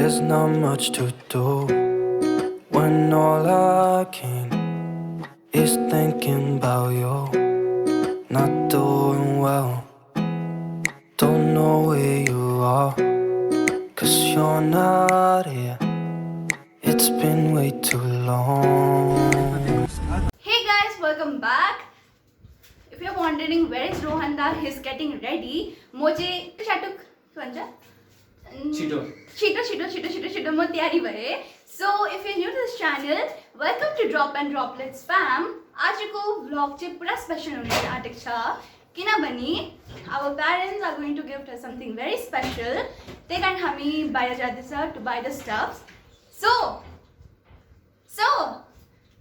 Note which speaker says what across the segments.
Speaker 1: there's not much to do when all I can is thinking about you. Not doing well, don't know where you are, 'cause you're not here. It's been way too long.
Speaker 2: Hey guys, welcome back. If you're wondering where is Rohanda, he's getting ready. Moje chatuk भन्छ छिटो म तयारी भए. So if you're new to this channel, welcome to Drop and Droplets fam. आजको vlog चाहिँ पुरा special हुने आँटेको छ किनभने our parents are going to gift us something very special. त्यही कारण हामी बाहिर जाँदैछ to buy the stuff. So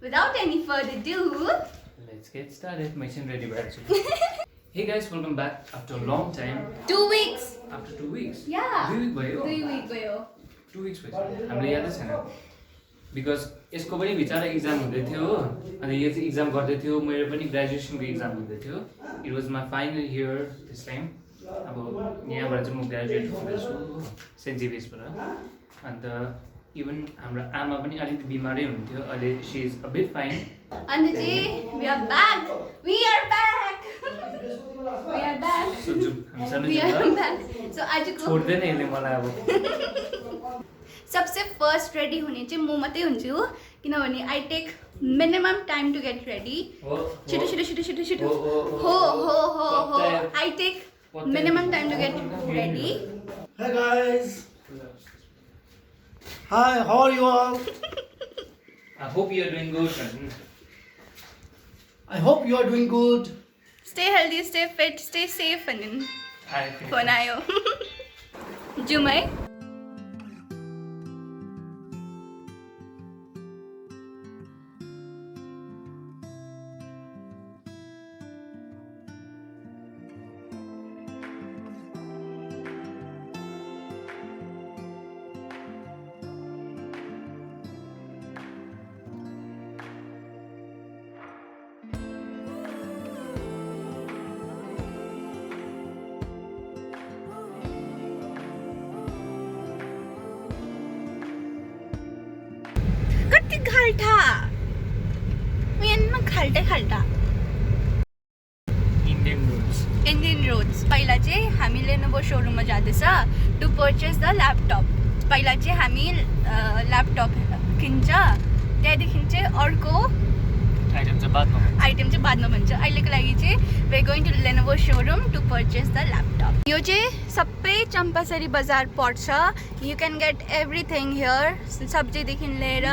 Speaker 2: without any further ado,
Speaker 3: let's get started. Machine ready battery. Hey guys, welcome back after a long time.
Speaker 2: 2 weeks.
Speaker 3: After 2 weeks.
Speaker 2: Yeah.
Speaker 3: 2 week भयो.
Speaker 2: 2 week भयो.
Speaker 3: 2 weeks पछि हामीले यादै छैन. Because यसको पनि बिचारा exam हुँदै थियो हो. अनि यो चाहिँ एक्जाम गर्दै थियो. मेरो पनि ग्रेजुएसनको एक्जाम हुँदै थियो. It was my final year this time. अब यहाँबाट चाहिँ म ग्रेजुएट हुँदैछु सेन्ट जेभियर्सबाट. अन्त इभन हाम्रो आमा पनि अलिकति बिमारै हुनुहुन्थ्यो. अहिले she is a bit fine.
Speaker 2: अनि चाहिँ we are back. We are back. So आजको
Speaker 3: छोड्दैन यसले मलाई अब.
Speaker 2: सबसे फर्स्ट रेडी हुने चाहिँ म मात्रै हुन्छु किनभने I take minimum time to get ready. छिटो हो I take minimum time to get ready.
Speaker 4: Hey guys. Hi, how are you all?
Speaker 3: I hope you are doing good.
Speaker 4: I hope you are doing good.
Speaker 2: Stay healthy, stay fit, stay safe and phone आयो. जाउँ है. कति खाल्टा main खाल्टा Indian roads. पहिला चाहिँ हामी Lenovo सोरुममा जाँदैछ to purchase the laptop. पहिला चाहिँ हामी ल्यापटप किन्छ त्यहाँदेखि चाहिँ अर्को आइटम चाहिँ बादमा भन्छ. अहिलेको लागि चाहिँ we are going to Lenovo showroom to purchase the laptop. यो चाहिँ सबै चम्पासरी बजार पर्छ. You can get everything here. सब्जीदेखि लिएर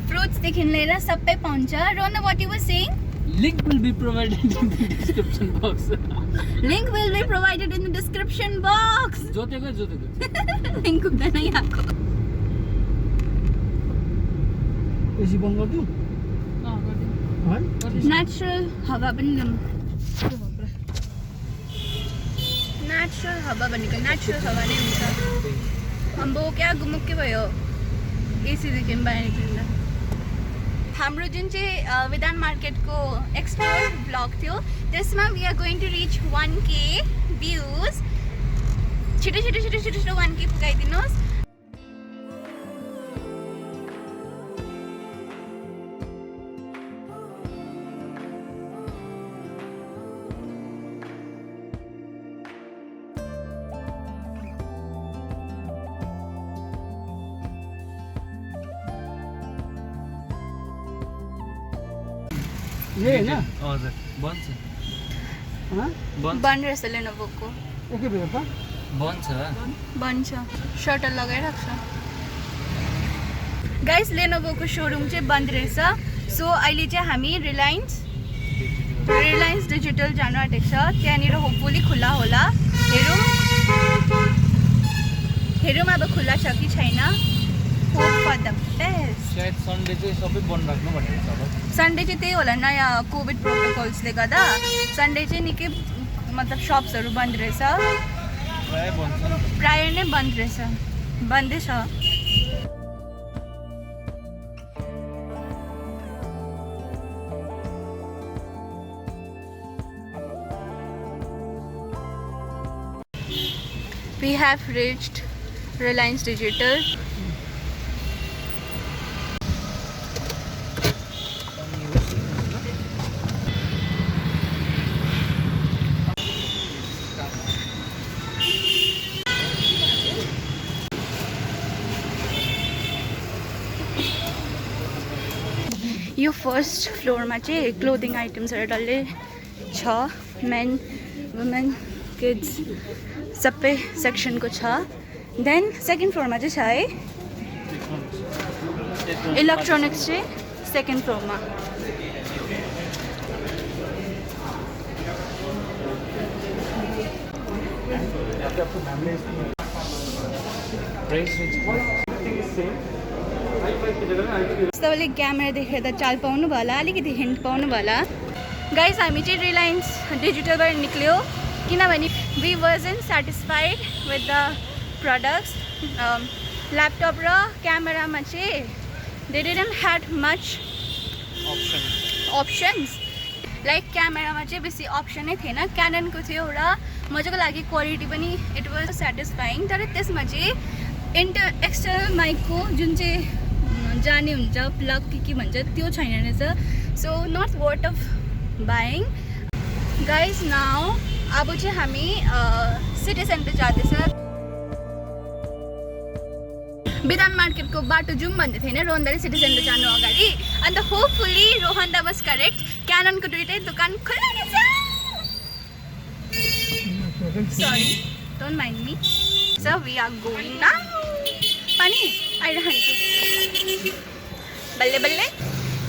Speaker 2: फ्रुट्सदेखि लिएर सबै पाउँछ. Rona what you were saying?
Speaker 3: Link will be provided in the description box.
Speaker 2: Link will be provided in the description box.
Speaker 3: जोतेको
Speaker 2: लिंक हुँदैन यहाँको.
Speaker 4: एसी बन्द गरिदिउँ?
Speaker 2: नेचुरल हावा पनि लिउँ. नेचुरल हावा भनेको नेचुरल हावा नै हुन्छ. अम्बो क्या गुमुक्कै भयो एसीदेखि बाहिर निक्लिँदा. हाम्रो जुन चाहिँ विधान मार्केटको एक्सप्लोर ब्लग थियो त्यसमा we are going to reach 1K views. छिटो 1K पुगाइदिनुहोस्.
Speaker 4: ए हैन?
Speaker 3: हजुर बन्छ.
Speaker 2: बन्द रहेछ लेनोभोको.
Speaker 4: एकै बेर त?
Speaker 2: बन्छ. सर्टर लगाइराख्छ. गाइस लेनोभोको सोरुम चाहिँ बन्द रहेछ. सो अहिले चाहिँ हामी रिलायन्स डिजिटल जानु आँटेको छ. त्यहाँनिर होपफुली खुल्ला होला. हेरौँ अब खुल्ला छ कि छैन. Hope for the best.
Speaker 3: सायद सन्डे चाहिँ सबै बन्द राख्नु भनेको छ अब.
Speaker 2: सन्डे चाहिँ त्यही होला नयाँ कोभिड प्रोटोकल्सले गर्दा सन्डे चाहिँ निकै मतलब सप्सहरू बन्द रहेछ. प्राय नै बन्द रहेछ. बन्दै छ. We have reached Reliance Digital. यो फर्स्ट फ्लोरमा चाहिँ क्लोदिङ आइटम्सहरू डल्लै छ, मेन वुमेन किड्स सबै सेक्सनको छ। देन सेकेन्ड फ्लोरमा चाहिँ छ है इलेक्ट्रोनिक्स चाहिँ सेकेन्ड फ्लोरमा। तपाईँले क्यामेरा देखेर त चाल पाउनु भयो होला, अलिकति हिन्ट पाउनु भयो होला। गाइस हामी चाहिँ रिलायन्स डिजिटलबाट निक्ल्यो किनभने we weren't satisfied with the products. Laptop र क्यामेरामा चाहिँ they didn't had much options. Like क्यामेरामा चाहिँ बेसी अप्सनै थिएन, क्याननको थियो र मजाको लागि क्वालिटी पनि इट वाज सेटिस्फाइङ। तर त्यसमा चाहिँ एक्सटर्नल माइकको जुन चाहिँ जाने हुन्छ प्लग के भन्छ त्यो छैन रहेछ। So not worth of buying. Guys now अब चाहिँ हामी सिटी सेन्टर जाँदैछ। विधान मार्केटको बाटो जाउँ भन्दै थिएन रोहनदाले सिटी सेन्टर जानु अगाडि। अन्त होपफुली रोहनदा वाज करेक्ट, क्याननको दुइटै दोकान खुल्ला रहेछ। Sorry don't mind me. So we are going now. पानी आइरहन्छ बल्ले बल्ले।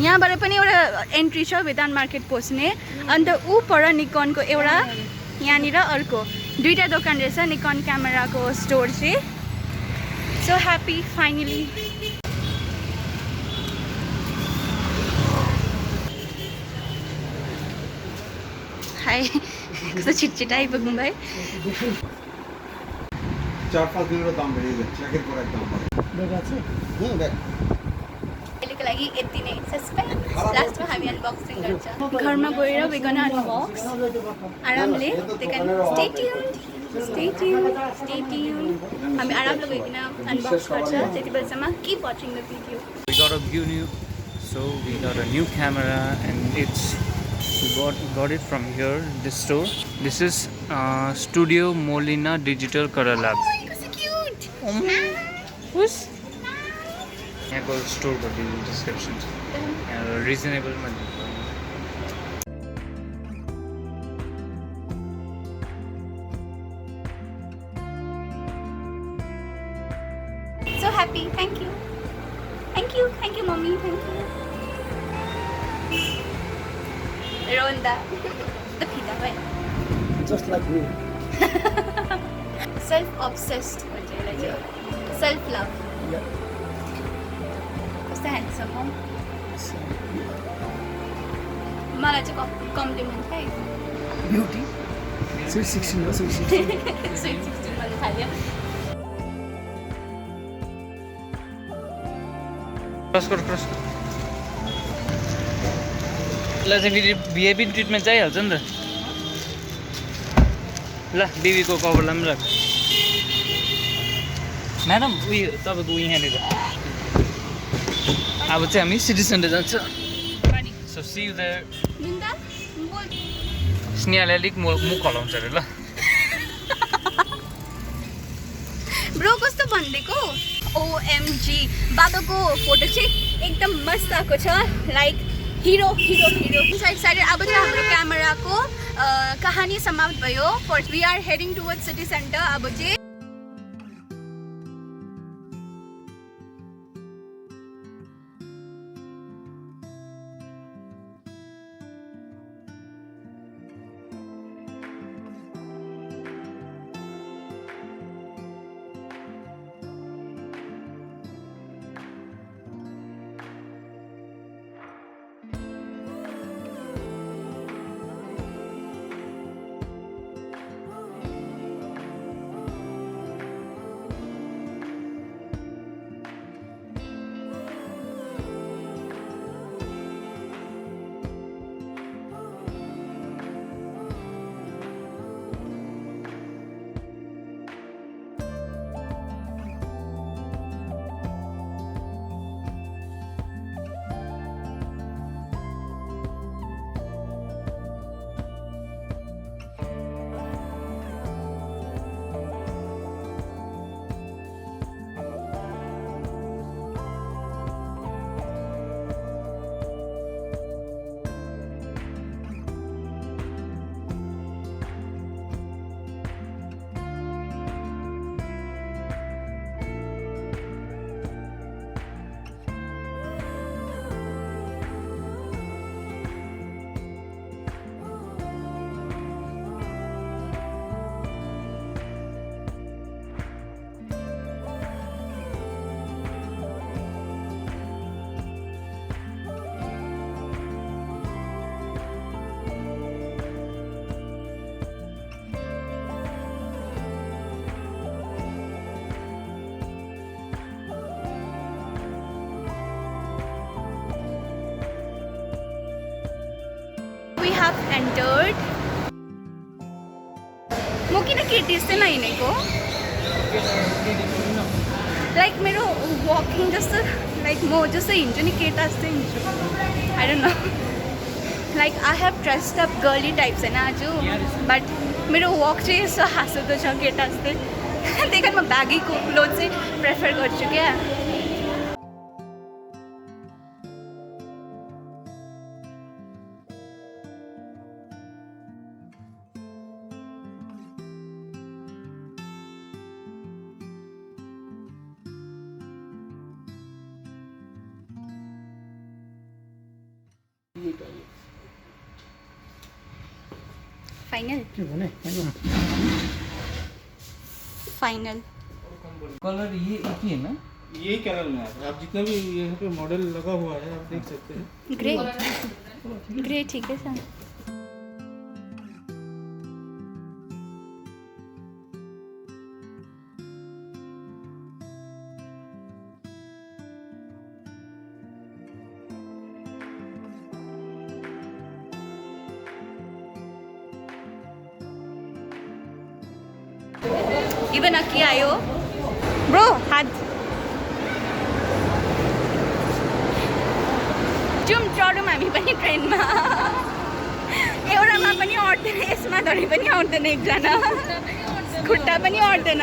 Speaker 2: यहाँबाट पनि एउटा एन्ट्री छ विधान मार्केट पस्ने। अन्त ऊ पर निकनको एउटा यहाँनिर अर्को दुईवटा दोकान रहेछ निकन क्यामेराको स्टोर चाहिँ। So happy finally. हाई कस्तो छिटछिट आइपुग्नु भयो।
Speaker 5: 4-5 दिन दाम बढी ज्याकेट को दाम बढी।
Speaker 2: अहिलेको लागि यति नै सस्पेन्स। लास्टमा हामी अनबक्सिङ गर्छ। घरमा गएर वी गोना अनबक्स आरामले। दे क्यान स्टे ट्युन्ड। हामी आरामले गइकन अनबक्स गर्छ। त्यति बेलासम्म keep watching the video.
Speaker 3: We got a new camera and we got it from here, this store. This is Studio Molina Digital Color Lab. Who's? यहाँ को store को डिस्क्रिप्सन रिजनेबल मा।
Speaker 2: So happy. Thank you mommy. Thank you Ronda. The pita bhai
Speaker 4: Just like me.
Speaker 2: self obsessed self love.
Speaker 4: Yeah.
Speaker 2: कस्तो handsome हो। मलाई चाहिँ complement है
Speaker 4: Beauty. Sweet 16 हो, sweet 16.
Speaker 2: स्विट 16 भन्नु थाल्यो।
Speaker 3: क्रस कर ल चाहिँ फेरि भिआइपी ट्रिटमेन्ट चाहिहाल्छ नि त। ल बेबीको कभरलाई पनि राख। म्याडम उयो तपाईँको यहाँनिर अब चाहिँ हामी सिटी सेन्टर जान्छ। सो सी यु देयर।
Speaker 2: निन्दा बोल।
Speaker 3: स्नेहाले अलिक मुख हलाउँछ अरे ल।
Speaker 2: ब्रो कस्तो भनिदिएको। ओएमजी बाबाको फोटो चाहिँ एकदम मस्त आएको छ। Like hero excited. अब चाहिँ हाम्रो क्यामेराको कहानी समाप्त भयो। First we are heading towards city centre. अब चाहिँ have entered. म किन केटी जस्तै नहिँडेको लाइक मेरो वकिङ जस्तो लाइक म जस्तो हिँड्छु नि केटा जस्तै हिँड्छु I don't know like I have dressed up girly type छैन आज बट मेरो वक चाहिँ यस्तो हाँसुदो छ केटा जस्तै त्यही कारण म ब्यागीको क्लोथ चाहिँ प्रेफर गर्छु क्या फाइनल फाइनल
Speaker 3: कलर ये एक ही है ना
Speaker 6: यही कलर में आता है आप जितना भी यहाँ पे मॉडल लगा हुआ है आप देख सकते हैं
Speaker 2: ग्रे ग्रे ठीक है सर इवन अक्की आयो ब्रो हात जाउँ चढौँ हामी पनि ट्रेनमा एउटामा पनि अट्दैन यसमा धरि पनि अट्दैन एकजना खुट्टा पनि अट्दैन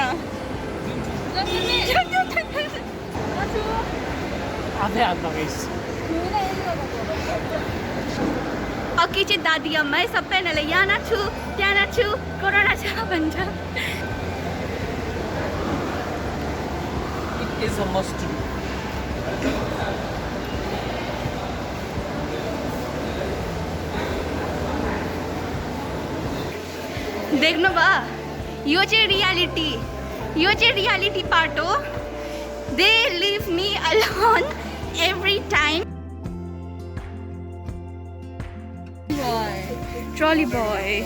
Speaker 2: अघि चाहिँ दादी अम्मा सबैजनाले यहाँ नाच्छु त्यहाँ नाच्छु कोरोना छ भन्छ
Speaker 3: is a must do.
Speaker 2: देख्नु भयो यो चाहिँ रियालिटी पार्ट हो they leave me alone every time trolley boy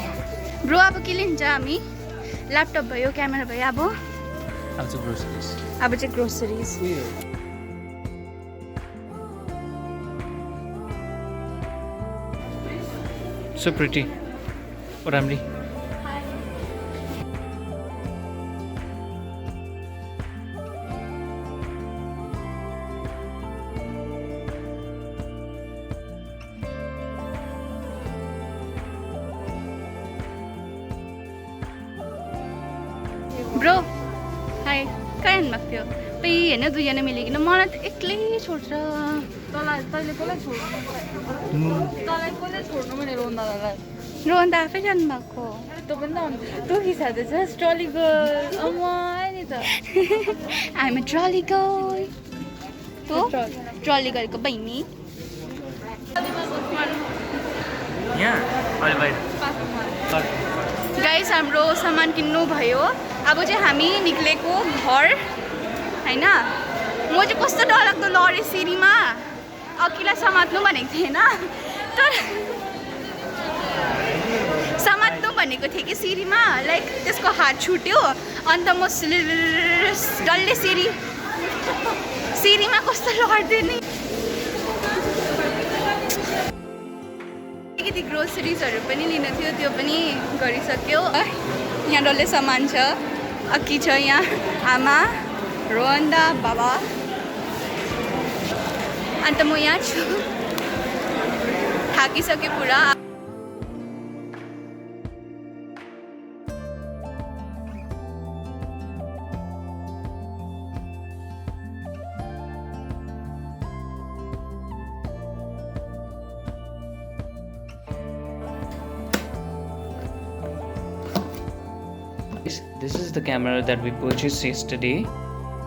Speaker 2: bro अब के लिन्छ हामी ल्यापटप भयो क्यामेरा भयो अब चाहिँ groceries
Speaker 3: So pretty. Ramli.
Speaker 2: Bro high कहाँ हिँड्नुभएको थियो पै होइन दुईजना मिलिकन मलाई त एक्लै छोड्छ रोहन त आफै जानुभएको हामी ट्रली गर्ल तँ ट्रली गरेको बहिनी गाइस हाम्रो सामान किन्नु भयो अब चाहिँ हामी निक्लेको घर होइन म चाहिँ कस्तो डरलाग्दो लडेँ सिँढीमा अघिलाई समात्नु भनेको थिएन तर समात्नु भनेको थिएँ कि सिँढीमा लाइक त्यसको हात छुट्यो अन्त म डल्ले सिँढीमा कस्तो लड्दै नि अलिकति ग्रोसरिजहरू पनि लिनु थियो त्यो पनि गरिसक्यो यहाँ डल्ले सामान छ अक्की छ यहाँ आमा रोहन्दा बाबा अन्त म यहाँ छु थाकिसक्यो पुरा
Speaker 3: This is the camera that we purchased yesterday.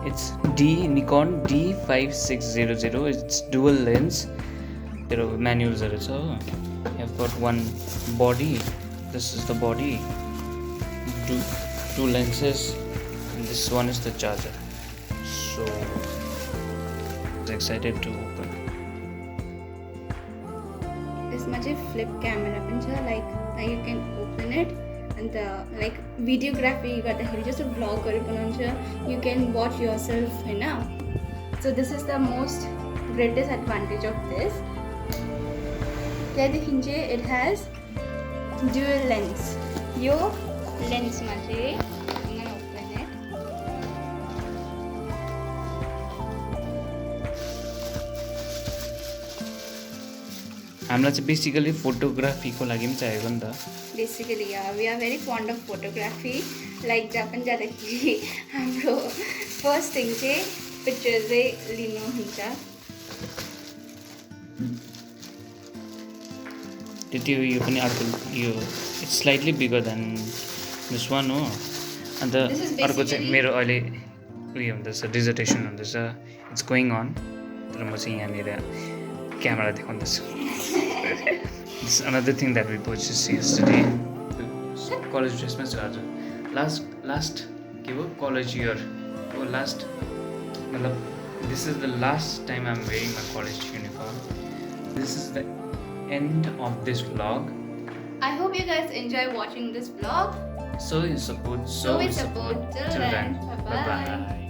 Speaker 3: It's Nikon D5600. It's dual lens. There are manuals also. I've got one body. This is the body. Two lenses. And this one is the charger. So I'm excited to open.
Speaker 2: यसमा चाहिँ flip camera पनि छ like you can open it अन्त like videography गर्दाखेरि जस्तो भ्लगहरू बनाउँछ यु क्यान watch your self होइन so this is the most greatest advantage of this त्यहाँदेखि चाहिँ इट हेज ड्युअल लेन्स यो लेन्समा चाहिँ open it.
Speaker 3: हामीलाई चाहिँ बेसिकली फोटोग्राफीको लागि पनि चाहिएको नि त
Speaker 2: Basically, yeah, we are very fond of photography. Like Japan जाँदाखेरि हाम्रो फर्स्ट थिङ चाहिँ पिक्चर चाहिँ लिनुहुन्छ.
Speaker 3: त्यति हो यो पनि अर्को यो it's slightly bigger than this one हो अन्त
Speaker 2: This is
Speaker 3: अर्को चाहिँ
Speaker 2: basically-
Speaker 3: मेरो अहिले उयो हुँदैछ डिजर्टेसन हुँदैछ इट्स गोइङ अन तर म चाहिँ यहाँनिर क्यामेरा देखाउँदैछु this another thing that we purchase yesterday college ड्रेसमा छ आज लास्ट के हो कलेज इयर हो लास्ट मतलब this is the last time I am wearing my college uniform this is the end of this vlog.
Speaker 2: I hope you guys enjoy watching this vlog.
Speaker 3: So you support,
Speaker 2: So we support. Till then, bye-bye.
Speaker 3: Bye-bye.